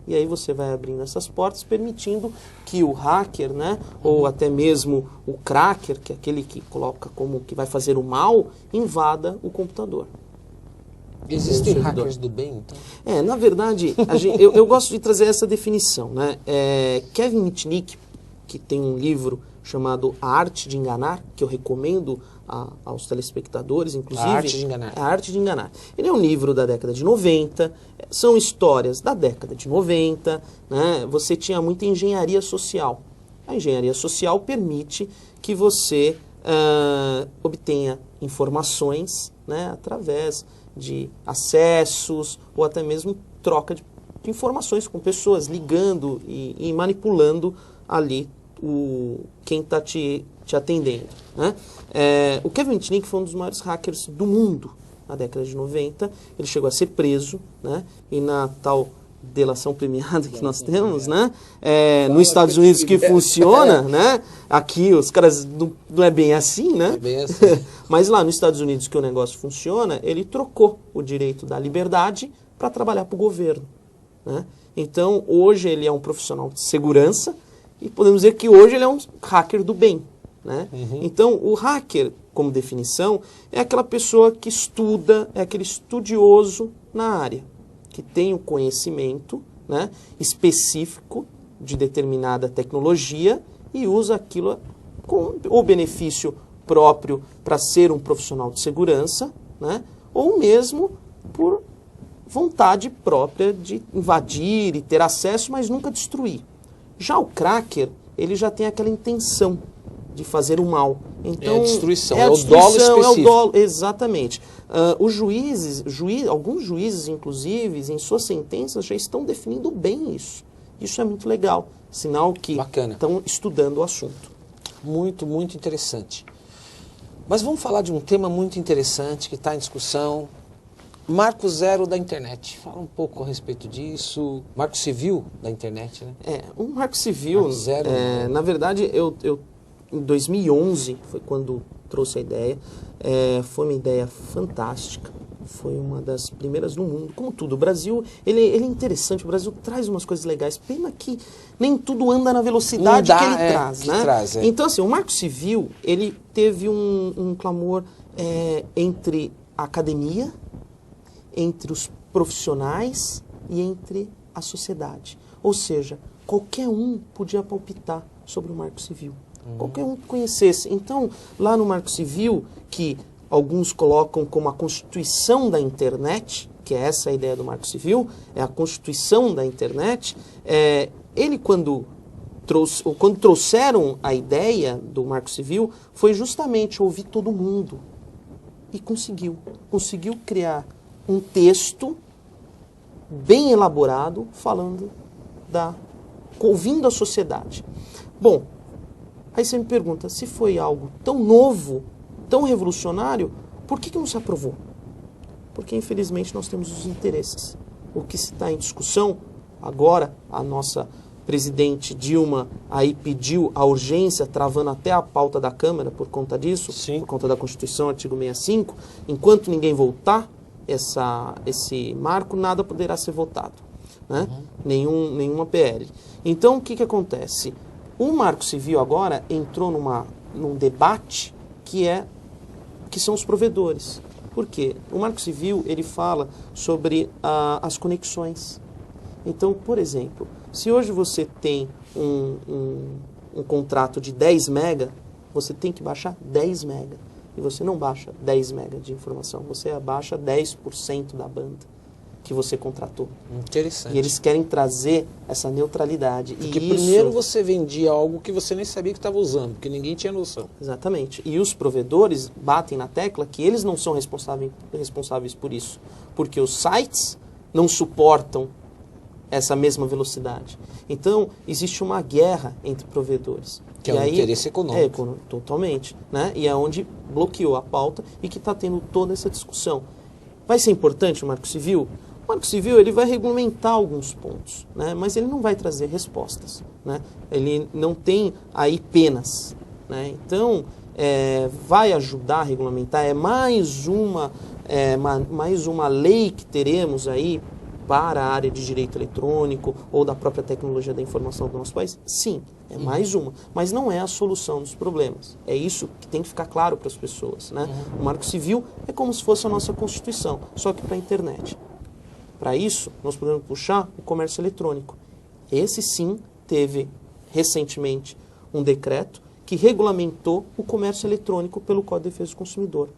E aí você vai abrindo essas portas, permitindo que o hacker, né, ou até mesmo o cracker, que é aquele que coloca como que vai fazer o mal, invada o computador. Existem hackers do bem, então? Na verdade, eu gosto de trazer essa definição, né? Kevin Mitnick, que tem um livro chamado A Arte de Enganar, que eu recomendo aos telespectadores, inclusive. A Arte de Enganar. A Arte de Enganar. Ele é um livro da década de 90, são histórias da década de 90, né? Você tinha muita engenharia social. A engenharia social permite que você obtenha informações, né, através de acessos ou até mesmo troca de informações com pessoas, ligando e manipulando ali quem está te atendendo, né? O Kevin Mitnick foi um dos maiores hackers do mundo na década de 90. Ele chegou a ser preso, né? E na tal delação premiada que nós temos, né? Nos Estados Unidos que funciona, né? Aqui os caras não é bem assim, né? É bem assim. Mas lá nos Estados Unidos que o negócio funciona, ele trocou o direito da liberdade para trabalhar para o governo, né? Então, hoje ele é um profissional de segurança e podemos dizer que hoje ele é um hacker do bem, né? Então, o hacker, como definição, é aquela pessoa que estuda, é aquele estudioso na área, que tem o conhecimento, né, específico de determinada tecnologia e usa aquilo com o benefício próprio para ser um profissional de segurança, né, ou mesmo por vontade própria de invadir e ter acesso, mas nunca destruir. Já o cracker, ele já tem aquela intenção de fazer o mal. Então, é a destruição, é o dolo específico. É o dolo, exatamente. Os juízes, alguns juízes, inclusive, em suas sentenças, já estão definindo bem isso. Isso é muito legal. Sinal que estão estudando o assunto. Muito, muito interessante. Mas vamos falar de um tema muito interessante que está em discussão. Marco Zero da internet. Fala um pouco a respeito disso. Marco Civil da internet, né? Um Marco Civil, Marco Zero, na verdade, em 2011 foi quando trouxe a ideia. Foi uma ideia fantástica, foi uma das primeiras no mundo. Como tudo, o Brasil, ele é interessante, o Brasil traz umas coisas legais. Pena que nem tudo anda na velocidade que ele traz, né? Então, assim, o Marco Civil, ele teve um clamor entre a academia, entre os profissionais e entre a sociedade. Ou seja, qualquer um podia palpitar sobre o Marco Civil. Qualquer um que conhecesse. Então, lá no Marco Civil, que alguns colocam como a Constituição da Internet, que é essa a ideia do Marco Civil, é a Constituição da Internet, ele quando trouxeram a ideia do Marco Civil, foi justamente ouvir todo mundo. E conseguiu criar um texto bem elaborado, ouvindo a sociedade. Bom, aí você me pergunta, se foi algo tão novo, tão revolucionário, por que não se aprovou? Porque, infelizmente, nós temos os interesses. O que está em discussão agora, a nossa presidente Dilma aí pediu a urgência, travando até a pauta da Câmara por conta disso, por conta da Constituição, artigo 65, enquanto ninguém votar esse marco, nada poderá ser votado, né? Nenhuma PL. Então, o que acontece? O Marco Civil agora entrou num debate que são os provedores. Por quê? O Marco Civil, ele fala sobre as conexões. Então, por exemplo, se hoje você tem um contrato de 10 mega, você tem que baixar 10 mega. E você não baixa 10 mega de informação, você abaixa 10% da banda que você contratou. Interessante. E eles querem trazer essa neutralidade. Porque primeiro você vendia algo que você nem sabia que estava usando, porque ninguém tinha noção. Exatamente. E os provedores batem na tecla que eles não são responsáveis por isso. Porque os sites não suportam essa mesma velocidade. Então, existe uma guerra entre provedores. Que é um interesse econômico. Totalmente. Né? E é onde bloqueou a pauta e que está tendo toda essa discussão. Vai ser importante o Marco Civil? O Marco Civil ele vai regulamentar alguns pontos, né? Mas ele não vai trazer respostas. Né? Ele não tem aí penas. Né? Então, vai ajudar a regulamentar. É mais uma lei que teremos aí para a área de direito eletrônico ou da própria tecnologia da informação do nosso país? Sim, é mais uma. Mas não é a solução dos problemas. É isso que tem que ficar claro para as pessoas. Né? O Marco Civil é como se fosse a nossa Constituição, só que para a internet. Para isso, nós podemos puxar o comércio eletrônico. Esse sim teve recentemente um decreto que regulamentou o comércio eletrônico pelo Código de Defesa do Consumidor.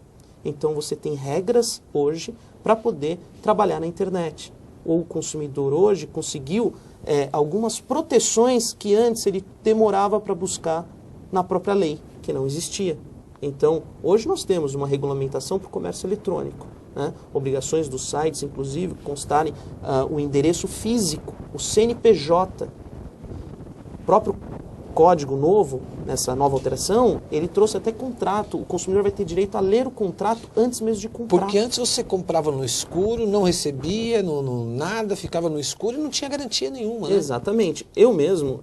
Então você tem regras hoje para poder trabalhar na internet. O consumidor hoje conseguiu algumas proteções que antes ele demorava para buscar na própria lei, que não existia. Então, hoje nós temos uma regulamentação para o comércio eletrônico. Né? Obrigações dos sites, inclusive, constarem o endereço físico, o CNPJ. O próprio código novo, nessa nova alteração, ele trouxe até contrato. O consumidor vai ter direito a ler o contrato antes mesmo de comprar. Porque antes você comprava no escuro, não recebia nada, ficava no escuro e não tinha garantia nenhuma. Né? Exatamente. Eu mesmo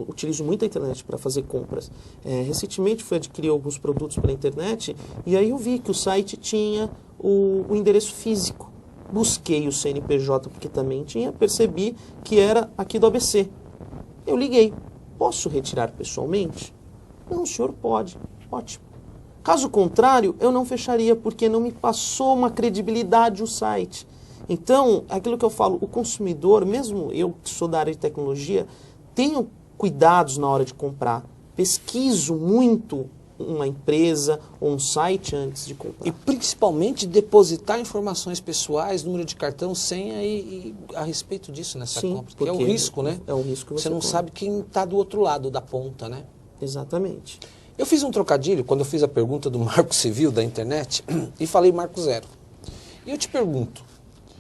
utilizo muito a internet para fazer compras. Recentemente fui adquirir alguns produtos pela internet e aí eu vi que o site tinha o endereço físico. Busquei o CNPJ porque também tinha, percebi que era aqui do ABC. Eu liguei. Posso retirar pessoalmente? Não, o senhor pode. Ótimo. Caso contrário, eu não fecharia, porque não me passou uma credibilidade o site. Então, aquilo que eu falo, o consumidor, mesmo eu que sou da área de tecnologia, tenho cuidados na hora de comprar. Pesquiso muito uma empresa ou um site antes de comprar. E principalmente depositar informações pessoais, número de cartão, senha e a respeito disso nessa compra. Porque é um risco, né? É um risco que você não sabe quem está do outro lado da ponta, né? Exatamente. Eu fiz um trocadilho quando eu fiz a pergunta do Marco Civil da internet e falei Marco Zero. E eu te pergunto,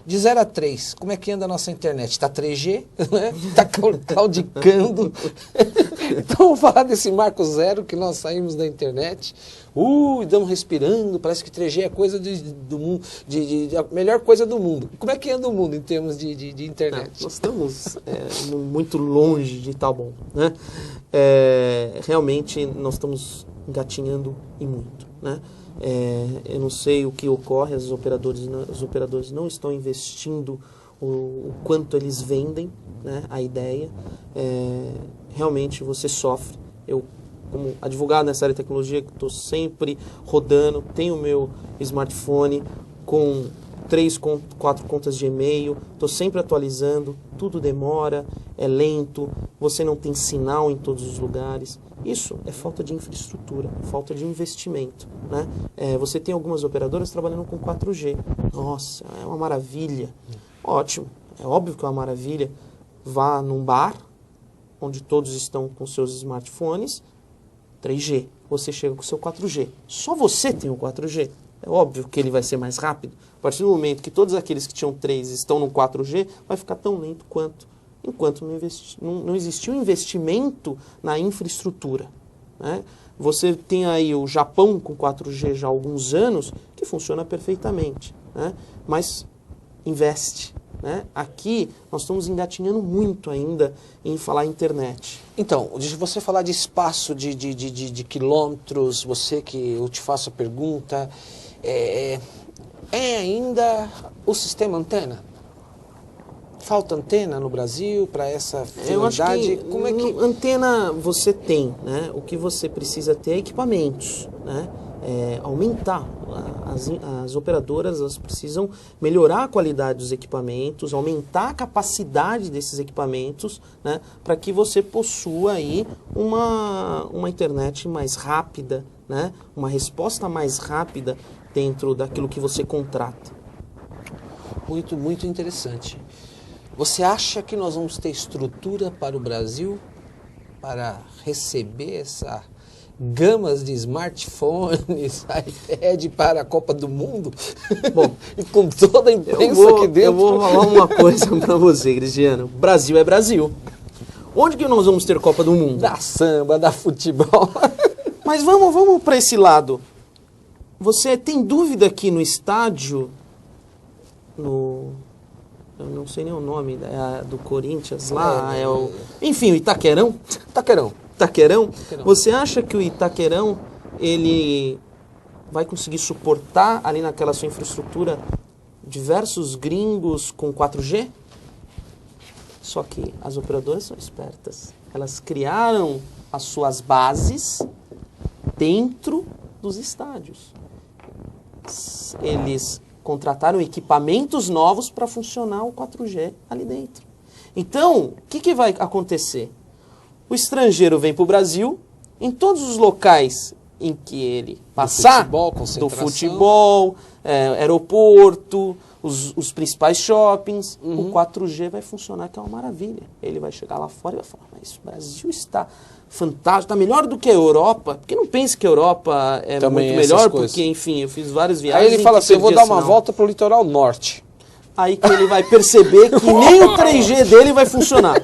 de 0 a 3, como é que anda a nossa internet? Está 3G? Está claudicando? Então vamos falar desse Marco Zero que nós saímos da internet. Estamos respirando, parece que 3G é coisa do mundo, a melhor coisa do mundo. Como é que anda o mundo em termos de internet? Nós estamos muito longe de estar bom. Né? Realmente nós estamos engatinhando e muito, né? Eu não sei o que ocorre, os operadores não estão investindo o quanto eles vendem, né, a ideia. Realmente você sofre. Eu, como advogado nessa área de tecnologia, estou sempre rodando, tenho o meu smartphone com 3, 4 contas de e-mail, estou sempre atualizando, tudo demora, é lento, você não tem sinal em todos os lugares. Isso é falta de infraestrutura, falta de investimento, né? Você tem algumas operadoras trabalhando com 4G. Nossa, é uma maravilha. Ótimo, é óbvio que é uma maravilha. Vá num bar, onde todos estão com seus smartphones, 3G. Você chega com o seu 4G. Só você tem o 4G. É óbvio que ele vai ser mais rápido. A partir do momento que todos aqueles que tinham 3 estão no 4G, vai ficar tão lento enquanto não existiu investimento na infraestrutura, né? Você tem aí o Japão com 4G já há alguns anos, que funciona perfeitamente, né? Mas investe, né? Aqui nós estamos engatinhando muito ainda em falar internet. Então, de você falar de espaço de quilômetros, você que eu te faço a pergunta, é ainda o sistema antena? Falta antena no Brasil para essa finalidade? Eu acho que, como é que... antena você tem, né? O que você precisa ter é equipamentos, né? Aumentar. As operadoras, elas precisam melhorar a qualidade dos equipamentos, aumentar a capacidade desses equipamentos, né? Para que você possua aí uma internet mais rápida, né? Uma resposta mais rápida dentro daquilo que você contrata. Muito, muito interessante. Você acha que nós vamos ter estrutura para o Brasil para receber essa gamas de smartphones, iPad para a Copa do Mundo? Bom, e com toda a imprensa aqui dentro. Eu vou falar uma coisa para você, Cristiano. Brasil é Brasil. Onde que nós vamos ter Copa do Mundo? Da samba, da futebol. Mas vamos para esse lado. Você tem dúvida que no estádio, eu não sei nem o nome do Corinthians lá, enfim, o Itaquerão. Itaquerão. Você acha que o Itaquerão, ele vai conseguir suportar ali naquela sua infraestrutura diversos gringos com 4G? Só que as operadoras são espertas. Elas criaram as suas bases dentro dos estádios. Eles contrataram equipamentos novos para funcionar o 4G ali dentro. Então, o que vai acontecer? O estrangeiro vem para o Brasil, em todos os locais em que ele passar, do futebol, aeroporto, os principais shoppings, o 4G vai funcionar, que é uma maravilha. Ele vai chegar lá fora e vai falar, mas o Brasil está fantástico, está melhor do que a Europa, porque não pense que a Europa é também muito melhor, porque, enfim, eu fiz várias viagens. Aí ele fala assim, eu vou dar uma volta para o litoral norte. Aí que ele vai perceber que nem o 3G dele vai funcionar.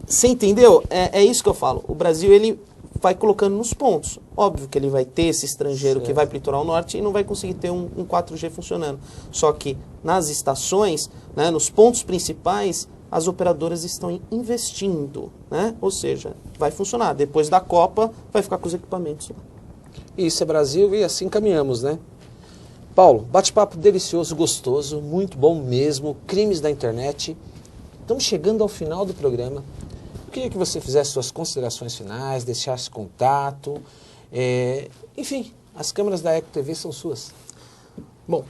Você entendeu? É isso que eu falo. O Brasil, ele vai colocando nos pontos. Óbvio que ele vai ter esse estrangeiro que vai para o litoral norte e não vai conseguir ter um 4G funcionando. Só que nas estações, né, nos pontos principais, as operadoras estão investindo, né? Ou seja, vai funcionar. Depois da Copa, vai ficar com os equipamentos lá. Isso é Brasil e assim caminhamos, né? Paulo, bate-papo delicioso, gostoso, muito bom mesmo. Crimes da internet. Estamos chegando ao final do programa. Eu queria que você fizesse suas considerações finais, deixasse contato. Enfim, as câmeras da Eco TV são suas. Bom,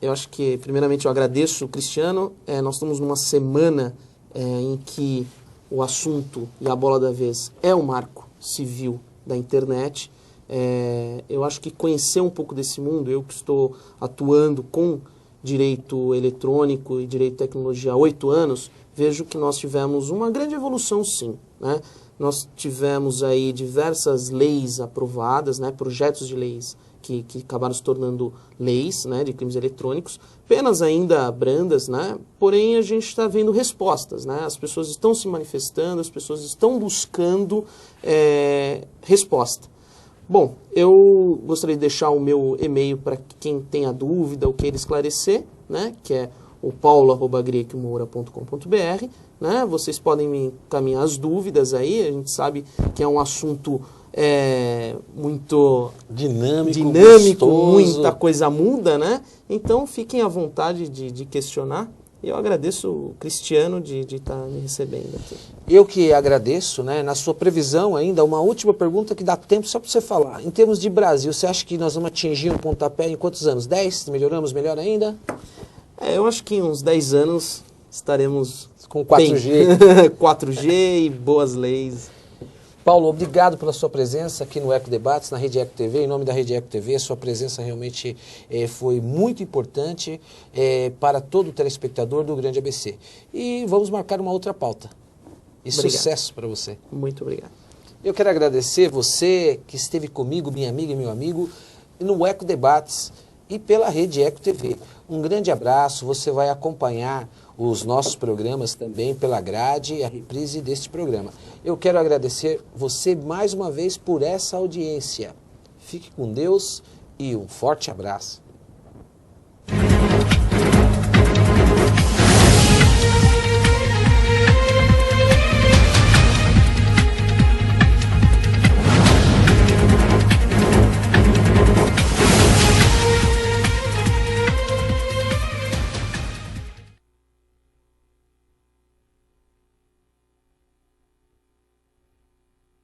eu acho que, primeiramente, eu agradeço o Cristiano. Nós estamos numa semana em que o assunto e a bola da vez é o marco civil da internet. Eu acho que conhecer um pouco desse mundo, eu que estou atuando com direito eletrônico e direito de tecnologia há 8 anos, vejo que nós tivemos uma grande evolução, sim, né? Nós tivemos aí diversas leis aprovadas, né? Projetos de leis que acabaram se tornando leis, né? De crimes eletrônicos, penas ainda brandas, né? Porém, a gente está vendo respostas, né? As pessoas estão se manifestando, as pessoas estão buscando resposta. Bom, eu gostaria de deixar o meu e-mail para quem tenha dúvida ou queira esclarecer, né, que é o paulo@griecmoura.com.br, né? Vocês podem me encaminhar as dúvidas aí, a gente sabe que é um assunto muito dinâmico, gostoso. muita coisa muda, né? Então fiquem à vontade de questionar. E eu agradeço o Cristiano de estar me recebendo aqui. Eu que agradeço, né? Na sua previsão ainda, uma última pergunta que dá tempo só para você falar. Em termos de Brasil, você acha que nós vamos atingir um pontapé em quantos anos? 10? Melhoramos melhor ainda? Eu acho que em uns 10 anos estaremos com 4G. 4G e boas leis. Paulo, obrigado pela sua presença aqui no Eco Debates, na Rede Eco TV. Em nome da Rede Eco TV, a sua presença realmente foi muito importante para todo o telespectador do Grande ABC. E vamos marcar uma outra pauta. E obrigado. Sucesso para você. Muito obrigado. Eu quero agradecer você que esteve comigo, minha amiga e meu amigo, no Eco Debates e pela Rede Eco TV. Um grande abraço, você vai acompanhar os nossos programas também pela grade e a reprise deste programa. Eu quero agradecer você mais uma vez por essa audiência. Fique com Deus e um forte abraço.